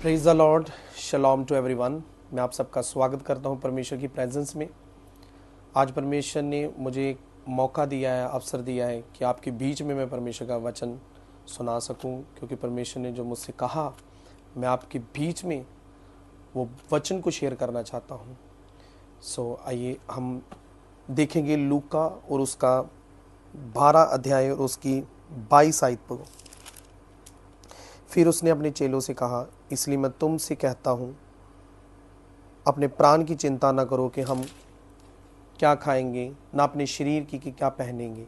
Praise the lord, shalom to everyone. मैं आप सबका स्वागत करता हूं परमेश्वर की प्रेजेंस में। आज परमेश्वर ने मुझे एक मौका दिया है, अवसर दिया है कि आपके बीच में मैं परमेश्वर का वचन सुना सकूं, क्योंकि परमेश्वर ने जो मुझसे कहा मैं आपके बीच में वो वचन को शेयर करना चाहता हूं। सो आइए हम देखेंगे लूका और उसका 12 अध्याय और उसकी 22 आयत को। फिर उसने अपने चेलों से कहा, इसलिए मैं तुमसे कहता हूँ, अपने प्राण की चिंता न करो कि हम क्या खाएंगे, ना अपने शरीर की कि क्या पहनेंगे,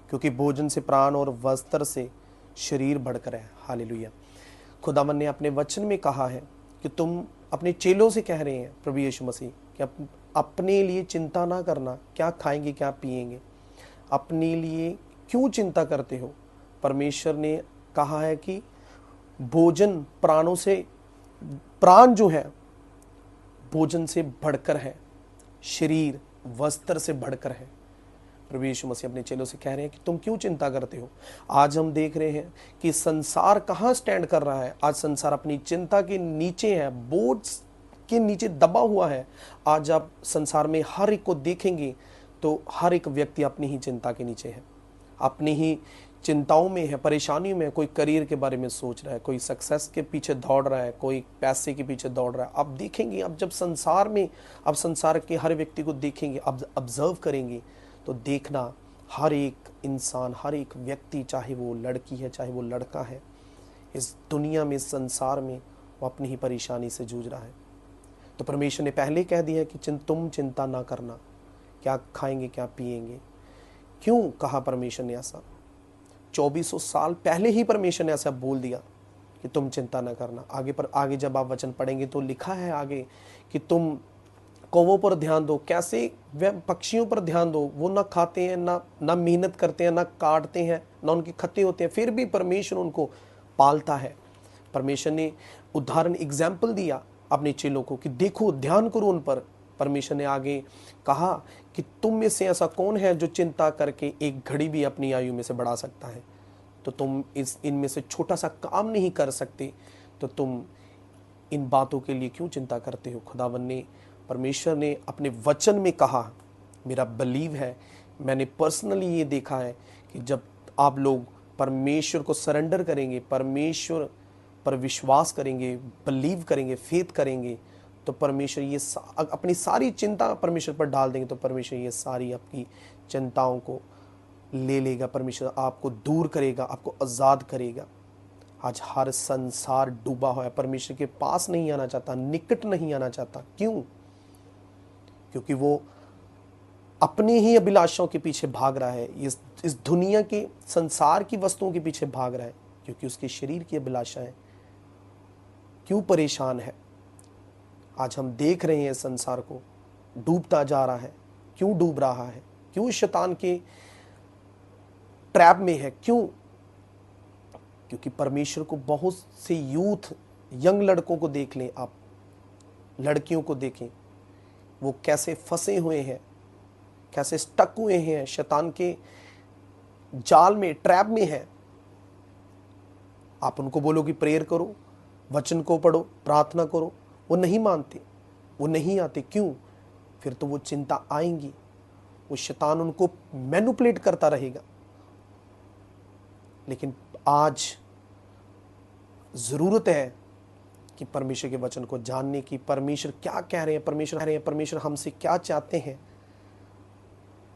क्योंकि भोजन से प्राण और वस्त्र से शरीर बढ़कर है। हालेलुया। खुदावन ने अपने वचन में कहा है कि तुम अपने चेलों से कह रहे हैं, प्रभु यीशु मसीह, कि अपने लिए चिंता ना करना, क्या खाएंगे क्या पिएंगे। अपने लिए क्यों चिंता करते हो? परमेश्वर ने कहा है कि भोजन प्राणों से, प्राण जो है भोजन से बढ़कर है, शरीर वस्त्र से बढ़कर है। प्रभु यीशु मसीह अपने चेलों से कह रहे हैं कि तुम क्यों चिंता करते हो। आज हम देख रहे हैं कि संसार कहाँ स्टैंड कर रहा है। आज संसार अपनी चिंता के नीचे है, बोझ के नीचे दबा हुआ है। आज आप संसार में हर एक को देखेंगे तो हर एक व्यक्ति अपनी ही चिंता के नीचे है, अपनी ही चिंताओं में है, परेशानियों में। कोई करियर के बारे में सोच रहा है, कोई सक्सेस के पीछे दौड़ रहा है, कोई पैसे के पीछे दौड़ रहा है। आप देखेंगे, अब जब संसार में, अब संसार के हर व्यक्ति को देखेंगे, अब ऑब्जर्व करेंगे तो देखना हर एक इंसान, हर एक व्यक्ति, चाहे वो लड़की है चाहे वो लड़का है, इस दुनिया में, संसार में वो अपनी ही परेशानी से जूझ रहा है। तो परमेश्वर ने पहले कह दिया है कि तुम चिंता ना करना, क्या खाएंगे क्या पिएंगे। क्यों कहा परमेश्वर ने ऐसा? 2400 साल पहले ही परमेश्वर ने ऐसा बोल दिया कि तुम चिंता ना करना। आगे जब आप वचन पढ़ेंगे तो लिखा है आगे कि तुम कौवों पर ध्यान दो, कैसे वे पक्षियों पर ध्यान दो। वो ना खाते हैं, ना मेहनत करते हैं, ना काटते हैं, ना उनके खत्ते होते हैं, फिर भी परमेश्वर उनको पालता है। परमेश्वर ने उदाहरण, एग्जाम्पल दिया अपने चेलों को कि देखो, ध्यान करो उन पर। परमेश्वर ने आगे कहा कि तुम में से ऐसा कौन है जो चिंता करके एक घड़ी भी अपनी आयु में से बढ़ा सकता है। तो तुम इनमें से छोटा सा काम नहीं कर सकते, तो तुम इन बातों के लिए क्यों चिंता करते हो। खुदावन ने, परमेश्वर ने अपने वचन में कहा। मेरा बिलीव है, मैंने पर्सनली ये देखा है कि जब आप लोग परमेश्वर को सरेंडर करेंगे, परमेश्वर पर विश्वास करेंगे, बिलीव करेंगे, फेथ करेंगे, तो परमेश्वर ये अपनी सारी चिंता परमेश्वर पर डाल देंगे, तो परमेश्वर ये सारी आपकी चिंताओं को ले लेगा। परमेश्वर आपको दूर करेगा, आपको आज़ाद करेगा। आज हर संसार डूबा हुआ है, परमेश्वर के पास नहीं आना चाहता, निकट नहीं आना चाहता। क्यों? क्योंकि वो अपनी ही अभिलाषाओं के पीछे भाग रहा है, इस दुनिया के, संसार की वस्तुओं के पीछे भाग रहा है, क्योंकि उसके शरीर की अभिलाषाएं। क्यों परेशान है? आज हम देख रहे हैं संसार को डूबता जा रहा है। क्यों डूब रहा है? क्यों शैतान के ट्रैप में है? क्यों? क्योंकि परमेश्वर को बहुत से यूथ, यंग लड़कों को देख लें आप, लड़कियों को देखें, वो कैसे फंसे हुए हैं, कैसे स्टक हुए हैं, शैतान के जाल में, ट्रैप में है। आप उनको बोलो कि प्रेयर करो, वचन को पढ़ो, प्रार्थना करो, वो नहीं मानते, वो नहीं आते। क्यों? फिर तो वो चिंता आएंगी, वो शैतान उनको मैनिपुलेट करता रहेगा। लेकिन आज ज़रूरत है कि परमेश्वर के वचन को जानने की, परमेश्वर क्या कह रहे हैं, परमेश्वर हमसे क्या चाहते हैं।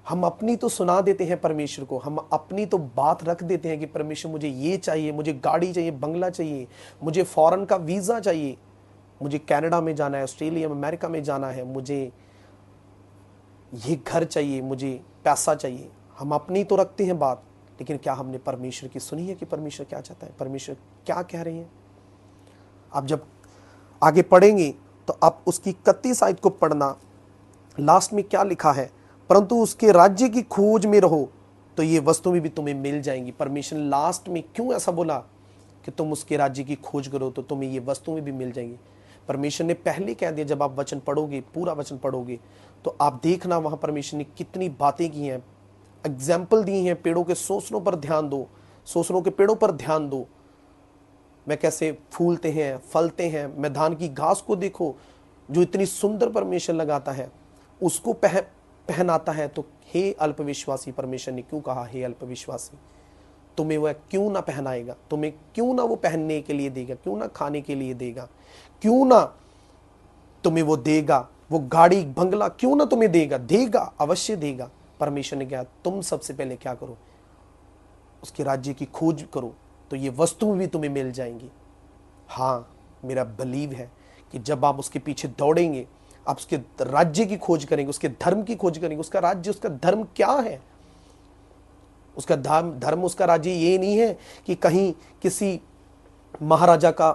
हम अपनी तो सुना देते हैं परमेश्वर को, हम अपनी तो बात रख देते हैं कि परमेश्वर मुझे ये चाहिए, मुझे गाड़ी चाहिए, बंगला चाहिए, मुझे फॉरेन का वीज़ा चाहिए, मुझे कनाडा में जाना है, ऑस्ट्रेलिया में, अमेरिका में जाना है, मुझे ये घर चाहिए, मुझे पैसा चाहिए। हम अपनी तो रखते हैं बात, लेकिन क्या हमने परमेश्वर की सुनी है कि परमेश्वर क्या चाहता है, परमेश्वर क्या कह रहे हैं। आप जब आगे पढ़ेंगे तो आप उसकी 31 आयत को पढ़ना। लास्ट में क्या लिखा है? परंतु उसके राज्य की खोज में रहो तो ये वस्तु भी तुम्हें मिल जाएंगी। परमेश्वर लास्ट में क्यों ऐसा बोला कि तुम उसके राज्य की खोज करो तो तुम्हें ये वस्तुएं भी मिल जाएंगी। परमेश्वर ने पहले कह दिया, जब आप वचन पढ़ोगे, पूरा वचन पढ़ोगे, तो आप देखना वहाँ परमेश्वर ने कितनी बातें की हैं, एग्जाम्पल दी हैं। पेड़ों के सोसनों पर ध्यान दो, सोसनों के पेड़ों पर ध्यान दो, मैं कैसे फूलते हैं, फलते हैं। मैदान की घास को देखो जो इतनी सुंदर परमेश्वर लगाता है, उसको पहनाता है। तो हे अल्पविश्वासी, परमेश्वर ने क्यों कहा हे अल्पविश्वासी? तुम्हें वह क्यों ना पहनाएगा? तुम्हें क्यों ना वो पहनने के लिए देगा? क्यों ना खाने के लिए देगा? क्यों ना तुम्हें वो देगा? वो गाड़ी बंगला क्यों ना तुम्हें देगा? देगा, अवश्य देगा। परमेश्वर ने कहा तुम सबसे पहले क्या करो? उसके राज्य की खोज करो, तो ये वस्तु भी तुम्हें मिल जाएंगी। हाँ, मेरा बिलीव है कि जब आप उसके पीछे दौड़ेंगे, आप उसके राज्य की खोज करेंगे, उसके धर्म की खोज करेंगे। उसका राज्य, उसका धर्म क्या है? उसका धर्म, उसका राज्य ये नहीं है कि कहीं किसी महाराजा का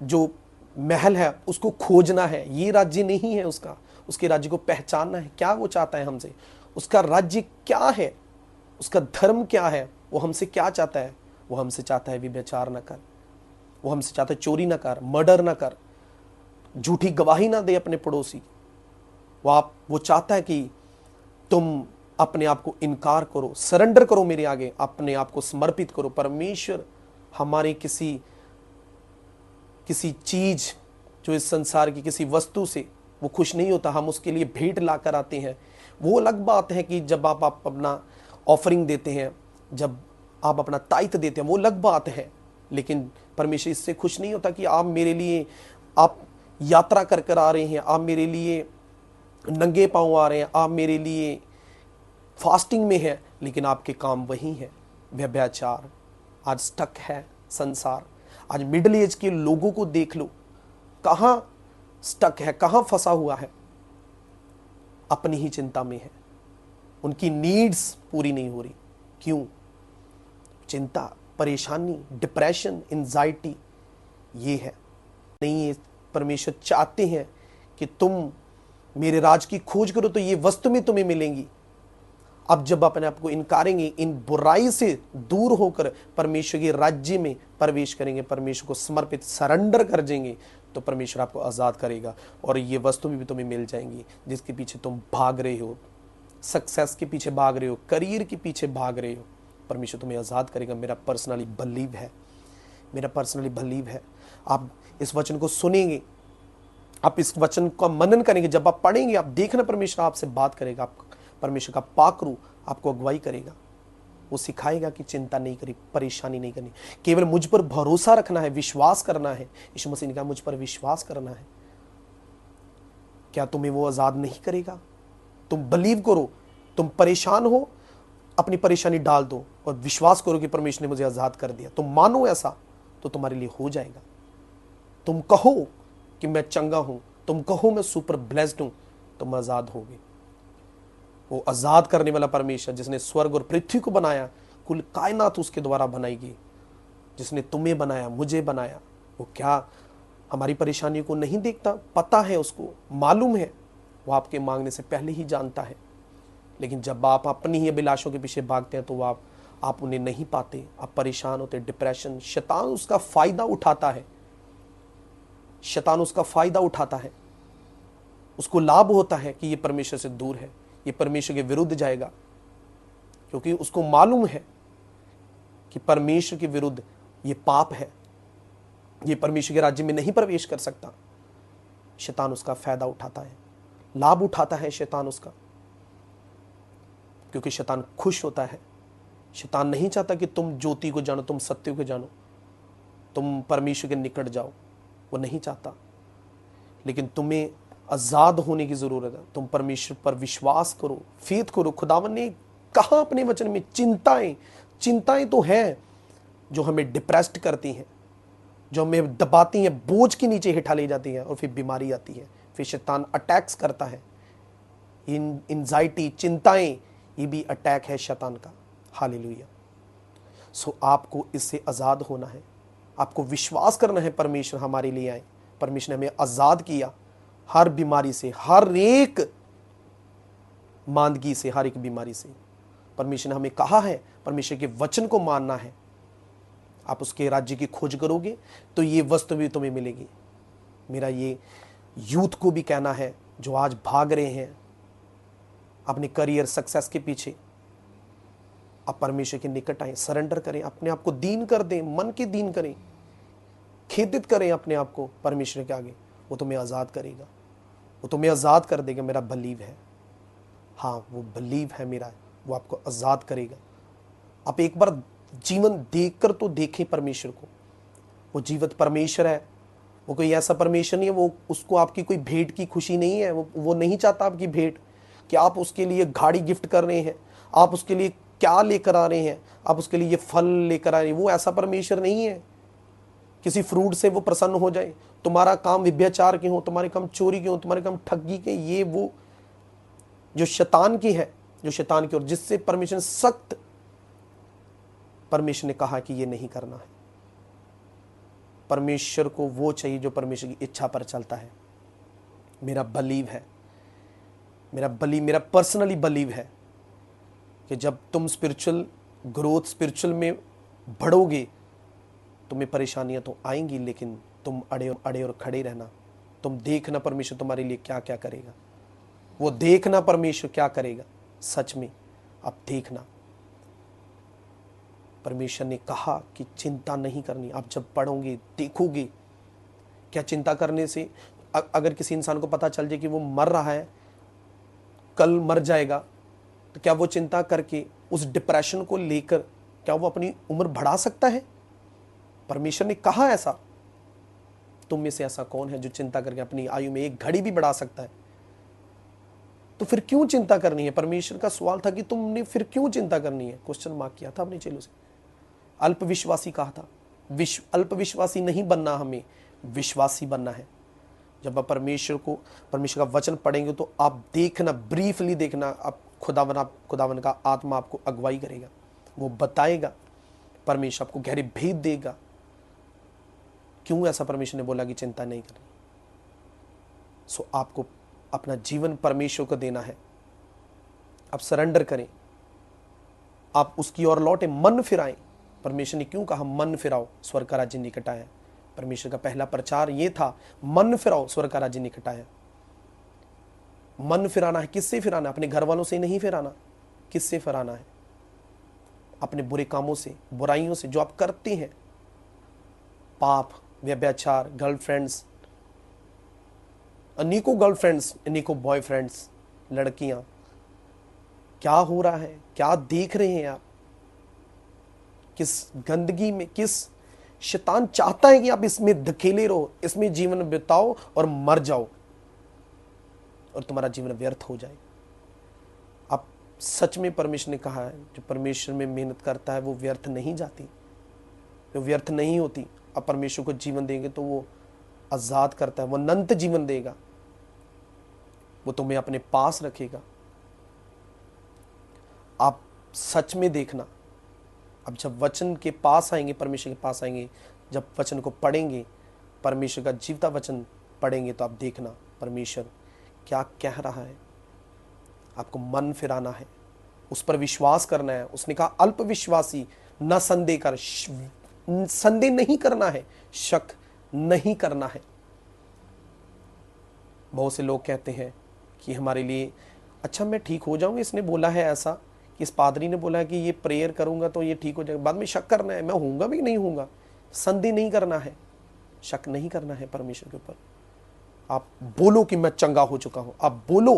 जो महल है उसको खोजना है। ये राज्य नहीं है उसका। उसके राज्य को पहचानना है। क्या वो चाहता है हमसे? उसका राज्य क्या है? उसका धर्म क्या है? वो हमसे क्या चाहता है? वो हमसे चाहता है व्यभिचार न कर, वो हमसे चाहता है चोरी न कर, मर्डर न कर, झूठी गवाही ना दे अपने पड़ोसी। वो चाहता है कि तुम अपने आप को इनकार करो, सरेंडर करो मेरे आगे, अपने आप को समर्पित करो। परमेश्वर हमारे किसी चीज, जो इस संसार की किसी वस्तु से वो खुश नहीं होता। हम उसके लिए भेंट ला कर आते हैं। वो अलग बात है कि जब आप अपना ऑफरिंग देते हैं, जब आप अपना ताइथ देते हैं, वो अलग बात है। लेकिन परमेश्वर इससे खुश नहीं होता कि आप मेरे लिए, आप यात्रा कर कर आ रहे हैं, आप मेरे लिए नंगे पांव आ रहे हैं, आप मेरे लिए फास्टिंग में है, लेकिन आपके काम वही है, व्यभिचार। आज स्टक है संसार। आज मिडिल एज के लोगों को देख लो, कहां स्टक है, कहां फंसा हुआ है, अपनी ही चिंता में है। उनकी नीड्स पूरी नहीं हो रही। क्यों? चिंता, परेशानी, डिप्रेशन, एंजाइटी, ये है नहीं। ये परमेश्वर चाहते हैं कि तुम मेरे राज की खोज करो, तो ये वस्तु में तुम्हें मिलेंगी। अब जब अपने आप को इनकारेंगे, इन बुराई से दूर होकर परमेश्वर के राज्य में प्रवेश करेंगे, परमेश्वर को समर्पित सरेंडर कर देंगे, तो परमेश्वर आपको आज़ाद करेगा। और ये वस्तु भी तुम्हें मिल जाएंगी जिसके पीछे तुम भाग रहे हो, सक्सेस के पीछे भाग रहे हो, करियर के पीछे भाग रहे हो। परमेश्वर तुम्हें आज़ाद करेगा। मेरा पर्सनली बिलीव है, मेरा पर्सनली बिलीव है। आप इस वचन को सुनेंगे, आप इस वचन का मनन करेंगे, जब आप पढ़ेंगे, आप देखना परमेश्वर आपसे बात करेगा। आप परमेश्वर का पाकरू आपको अगुवाई करेगा। वो सिखाएगा कि चिंता नहीं करी, परेशानी नहीं करनी, केवल मुझ पर भरोसा रखना है, विश्वास करना है। यीशु मसीह ने कहा मुझ पर विश्वास करना है। क्या तुम्हें वो आज़ाद नहीं करेगा? तुम बिलीव करो। तुम परेशान हो, अपनी परेशानी डाल दो और विश्वास करो कि परमेश्वर ने मुझे आज़ाद कर दिया। तुम मानो ऐसा, तो तुम्हारे लिए हो जाएगा। तुम कहो कि मैं चंगा हूं, तुम कहो मैं सुपर ब्लेस्ड हूं, तुम आज़ाद होगे। वो आज़ाद करने वाला परमेश्वर, जिसने स्वर्ग और पृथ्वी को बनाया, कुल कायनात उसके द्वारा बनाई गई, जिसने तुम्हें बनाया, मुझे बनाया, वो क्या हमारी परेशानियों को नहीं देखता? पता है, उसको मालूम है। वो आपके मांगने से पहले ही जानता है। लेकिन जब आप अपनी ही अभिलाषों के पीछे भागते हैं, तो आप उन्हें नहीं पाते, आप परेशान होते, डिप्रेशन। शैतान उसका फायदा उठाता है, शैतान उसका फायदा उठाता है। उसको लाभ होता है कि ये परमेश्वर से दूर है, ये परमेश्वर के विरुद्ध जाएगा, क्योंकि उसको मालूम है कि परमेश्वर के विरुद्ध ये पाप है, ये परमेश्वर के राज्य में नहीं प्रवेश कर सकता। शैतान उसका फायदा उठाता है, लाभ उठाता है शैतान उसका, क्योंकि शैतान खुश होता है। शैतान नहीं चाहता कि तुम ज्योति को जानो, तुम सत्य को जानो, तुम परमेश्वर के निकट जाओ। वो नहीं चाहता। लेकिन तुम्हें आज़ाद होने की ज़रूरत है। तुम परमेश्वर पर विश्वास करो, फेथ करो। खुदावन ने कहा अपने वचन में, चिंताएं तो हैं जो हमें डिप्रेस्ड करती हैं, जो हमें दबाती हैं, बोझ के नीचे हिठा ले जाती हैं, और फिर बीमारी आती है, फिर शैतान अटैक्स करता है। एंजाइटी, चिंताएं, ये भी अटैक है शैतान का। हालेलुया। सो आपको इससे आज़ाद होना है, आपको विश्वास करना है परमेश्वर हमारे लिए आए। परमेश्वर ने हमें आज़ाद किया हर बीमारी से, हर एक मांदगी से, हर एक बीमारी से। परमेश्वर ने हमें कहा है, परमेश्वर के वचन को मानना है। आप उसके राज्य की खोज करोगे तो ये वस्तु भी तुम्हें मिलेगी। मेरा ये यूथ को भी कहना है, जो आज भाग रहे हैं अपने करियर सक्सेस के पीछे, आप परमेश्वर के निकट आए, सरेंडर करें, अपने आप को दीन कर दें, मन के दीन करें खेदित करें अपने आप को परमेश्वर के आगे, वो तुम्हें आज़ाद करेगा, वो तुम्हें आज़ाद कर देगा। मेरा बिलीव है, हाँ वो बिलीव है मेरा, वो आपको आज़ाद करेगा। आप एक बार जीवन देखकर तो देखें परमेश्वर को। वो जीवित परमेश्वर है, वो कोई ऐसा परमेश्वर नहीं है, वो उसको आपकी कोई भेंट की खुशी नहीं है। वो नहीं चाहता आपकी भेंट कि आप उसके लिए गाड़ी गिफ्ट कर रहे हैं, आप उसके लिए क्या लेकर आ रहे हैं, आप उसके लिए ये फल लेकर आ रहे हैं। वो ऐसा परमेश्वर नहीं है किसी फ्रूट से वो प्रसन्न हो जाए। तुम्हारा काम व्यभिचार के हो, तुम्हारे काम चोरी के हो, तुम्हारे काम ठगी के, ये वो जो शैतान की है, जो शैतान की, और जिससे परमेश्वर सख्त, परमेश्वर ने कहा कि ये नहीं करना है। परमेश्वर को वो चाहिए जो परमेश्वर की इच्छा पर चलता है। मेरा बिलीव है, मेरा पर्सनली बिलीव है कि जब तुम स्पिरिचुअल ग्रोथ, स्पिरिचुअल में बढ़ोगे, तुम्हें परेशानियां तो आएंगी, लेकिन तुम अड़े और खड़े रहना। तुम देखना परमेश्वर तुम्हारे लिए क्या क्या करेगा, वो देखना परमेश्वर क्या करेगा। सच में आप देखना, परमेश्वर ने कहा कि चिंता नहीं करनी। आप जब पढ़ोगे देखोगे, क्या चिंता करने से, अगर किसी इंसान को पता चल जाए कि वो मर रहा है, कल मर जाएगा, तो क्या वो चिंता करके उस डिप्रेशन को लेकर क्या वो अपनी उम्र बढ़ा सकता है? परमेश्वर ने कहा ऐसा। तुम में से ऐसा कौन है जो चिंता करके अपनी आयु में एक घड़ी भी बढ़ा सकता है? तो फिर क्यों चिंता करनी है? परमेश्वर का सवाल था कि तुमने फिर क्यों चिंता करनी है? क्वेश्चन मार्क किया था अपने चेलों से। अल्पविश्वासी कहा था। अल्पविश्वासी नहीं बनना, हमें विश्वासी बनना है। जब आप परमेश्वर का वचन पढ़ेंगे तो आप देखना, ब्रीफली देखना, आप खुदावन का आत्मा आपको अगुवाई करेगा, वो बताएगा, परमेश्वर आपको गहरे भेद देगा क्यों ऐसा परमेश्वर ने बोला कि चिंता नहीं करनी। सो आपको अपना जीवन परमेश्वर को देना है। आप सरेंडर करें, आप उसकी ओर लौटे, मन फिराएं। परमेश्वर ने क्यों कहा मन फिराओ, स्वर्ग का राज्य निकट आया? परमेश्वर का पहला प्रचार ये था, मन फिराओ, स्वर्ग का राज्य निकट आया। मन फिराना है, किससे फिराना? अपने घर वालों से नहीं फिराना। किससे फिराना है? अपने बुरे कामों से, बुराइयों से जो आप करते हैं, पाप, व्यभिचार, गर्लफ्रेंड्स, अनेकों गर्लफ्रेंड्स, अनेकों बॉयफ्रेंड्स, लड़कियां, क्या हो रहा है, क्या देख रहे हैं आप? किस गंदगी में, किस शैतान चाहता है कि आप इसमें धकेले रहो, इसमें जीवन बिताओ और मर जाओ और तुम्हारा जीवन व्यर्थ हो जाए। आप सच में, परमेश्वर ने कहा है, जो परमेश्वर में मेहनत करता है वो व्यर्थ नहीं जाती, वो व्यर्थ नहीं होती। आप परमेश्वर को जीवन देंगे तो वो आजाद करता है, वो अनंत जीवन देगा, वो तुम्हें अपने पास रखेगा। आप सच में देखना, अब जब वचन के पास आएंगे, परमेश्वर के पास आएंगे, जब वचन को पढ़ेंगे, परमेश्वर का जीवता वचन पढ़ेंगे, तो आप देखना परमेश्वर क्या कह रहा है। आपको मन फिराना है, उस पर विश्वास करना है। उसने कहा अल्पविश्वासी, न संदेह कर, संदेह नहीं करना है, शक नहीं करना है। बहुत से लोग कहते हैं कि हमारे लिए, अच्छा मैं ठीक हो जाऊंगा, इसने बोला है ऐसा, इस पादरी ने बोला है कि ये प्रेयर करूंगा तो ये ठीक हो जाएगा, बाद में शक करना है, मैं होऊंगा भी नहीं होऊंगा। संदेह नहीं करना है, शक नहीं करना है परमेश्वर के ऊपर। आप बोलो कि मैं चंगा हो चुका हूं, आप बोलो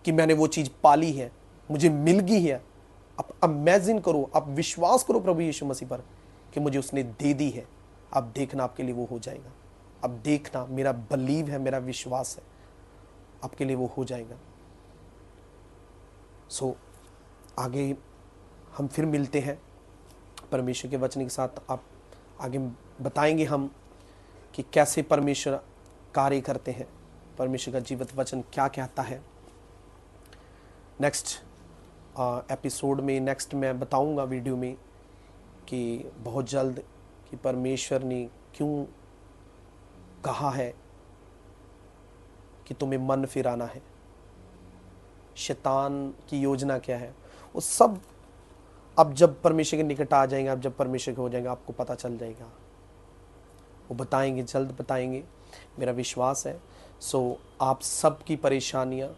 कि मैंने वो चीज पाली है, मुझे मिल गई है। आप इमेजिन करो, आप विश्वास करो प्रभु यीशु मसीह पर कि मुझे उसने दे दी है। आप देखना आपके लिए वो हो जाएगा। अब देखना, मेरा बिलीव है, मेरा विश्वास है, आपके लिए वो हो जाएगा। सो आगे हम फिर मिलते हैं परमेश्वर के वचन के साथ। आप आगे बताएंगे हम कि कैसे परमेश्वर कार्य करते हैं, परमेश्वर का जीवित वचन क्या कहता है। नेक्स्ट एपिसोड में, नेक्स्ट मैं बताऊंगा वीडियो में कि बहुत जल्द कि परमेश्वर ने क्यों कहा है कि तुम्हें मन फिराना है, शैतान की योजना क्या है, वो सब अब जब परमेश्वर के निकट आ जाएंगे, अब जब परमेश्वर के हो जाएंगे, आपको पता चल जाएगा। वो बताएंगे, जल्द बताएंगे, मेरा विश्वास है। सो आप सब की परेशानियां,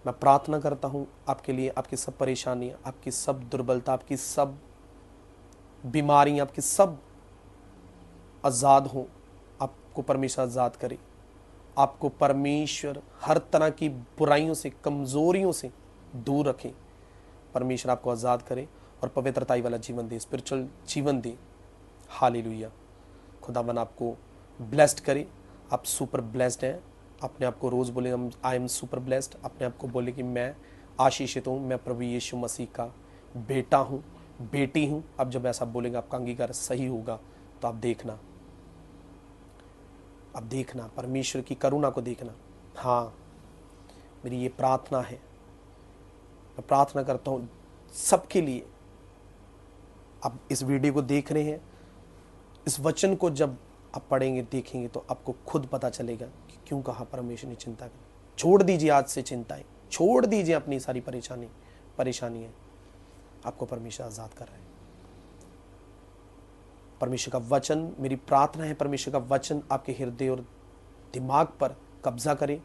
मैं प्रार्थना करता हूं आपके लिए, आपकी सब परेशानियां, आपकी सब दुर्बलता, आपकी सब बीमारियां, आपकी सब आज़ाद हों आपको परमेश्वर आज़ाद करे, आपको परमेश्वर हर तरह की बुराइयों से, कमज़ोरियों से दूर रखे। परमेश्वर आपको आज़ाद करे और पवित्रताई वाला जीवन दे, स्पिरिचुअल जीवन दे। हालेलुया। खुदावन आपको ब्लेस्ड करे। आप सुपर ब्लेस्ड हैं। अपने आप को रोज़ बोले हम आई एम सुपर ब्लेस्ड। अपने आप को बोले कि मैं आशीषित हूँ, मैं प्रभु यीशु मसीह का बेटा हूँ, बेटी हूँ। अब जब ऐसा बोलेंगे, आपका अंगीकार सही होगा, तो आप देखना, अब देखना परमेश्वर की करुणा को देखना। हाँ, मेरी ये प्रार्थना है। मैं प्रार्थना करता हूँ सबके लिए। आप इस वीडियो को देख रहे हैं, इस वचन को जब आप पढ़ेंगे, देखेंगे, तो आपको खुद पता चलेगा कि क्यों कहा परमेश्वर ने चिंता करें। छोड़ दीजिए आज से चिंताएं, छोड़ दीजिए अपनी सारी परेशानियां। आपको परमेश्वर आज़ाद कर रहे हैं। परमेश्वर का वचन, मेरी प्रार्थना है परमेश्वर का वचन आपके हृदय और दिमाग पर कब्जा करे।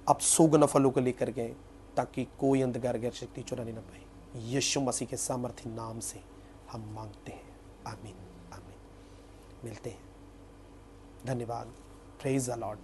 आप 100 गुना फलों को लेकर गए, ताकि कोई अंधकार गैर शक्ति चुराने न पाए। यीशु मसीह के सामर्थ्य नाम से हम मांगते हैं। आमीन, आमीन। मिलते हैं। धन्यवाद। Praise the Lord.